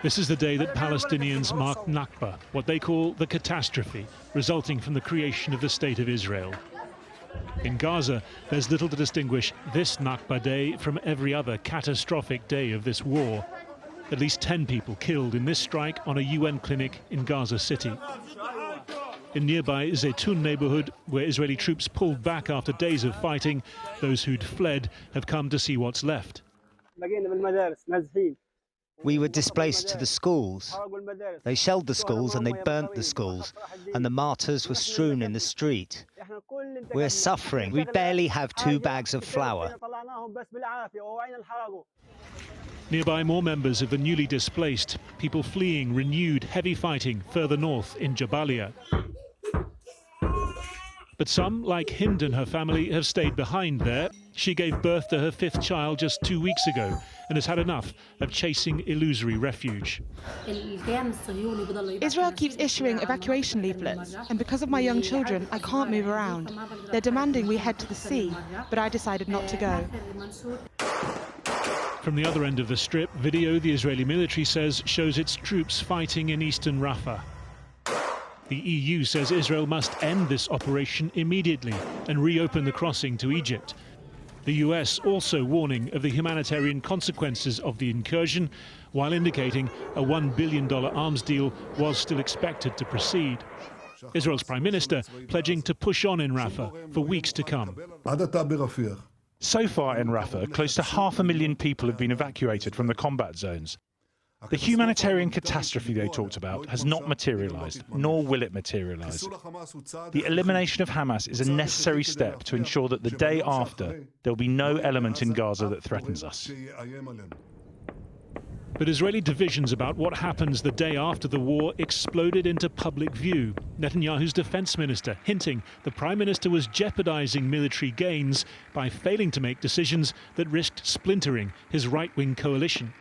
This is the day that Palestinians mark Nakba, what they call the catastrophe, resulting from the creation of the State of Israel. In Gaza, there's little to distinguish this Nakba day from every other catastrophic day of this war. At least 10 people killed in this strike on a UN clinic in Gaza City. In nearby Zaytun neighborhood, where Israeli troops pulled back after days of fighting, those who'd fled have come to see what's left. We were displaced to the schools. They shelled the schools and they burnt the schools, and the martyrs were strewn in the street. We're suffering. We barely have 2 bags of flour. Nearby, more members of the newly displaced, people fleeing renewed heavy fighting further north in Jabalia. But some, like Hind and her family, have stayed behind there. She gave birth to her 5th child just 2 weeks ago and has had enough of chasing illusory refuge. Israel keeps issuing evacuation leaflets, and because of my young children, I can't move around. They're demanding we head to the sea, but I decided not to go. From the other end of the strip, video the Israeli military says shows its troops fighting in eastern Rafah. The EU says Israel must end this operation immediately and reopen the crossing to Egypt. The US also warning of the humanitarian consequences of the incursion, while indicating a $1 billion arms deal was still expected to proceed. Israel's Prime Minister pledging to push on in Rafah for weeks to come. So far in Rafah, close to 500,000 people have been evacuated from the combat zones. The humanitarian catastrophe they talked about has not materialised, nor will it materialise. The elimination of Hamas is a necessary step to ensure that the day after, there will be no element in Gaza that threatens us. But Israeli divisions about what happens the day after the war exploded into public view. Netanyahu's defense minister hinting the prime minister was jeopardizing military gains by failing to make decisions that risked splintering his right-wing coalition.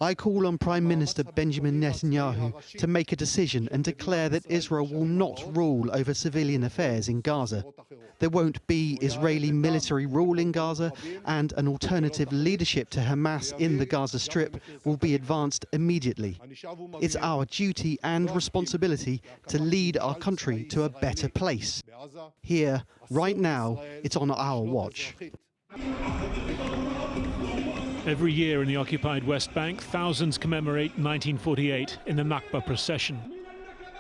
I call on Prime Minister Benjamin Netanyahu to make a decision and declare that Israel will not rule over civilian affairs in Gaza. There won't be Israeli military rule in Gaza, and an alternative leadership to Hamas in the Gaza Strip will be advanced immediately. It's our duty and responsibility to lead our country to a better place. Here, right now, it's on our watch. Every year in the occupied West Bank, thousands commemorate 1948 in the Nakba procession.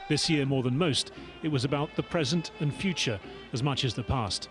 This year, more than most, it was about the present and future as much as the past.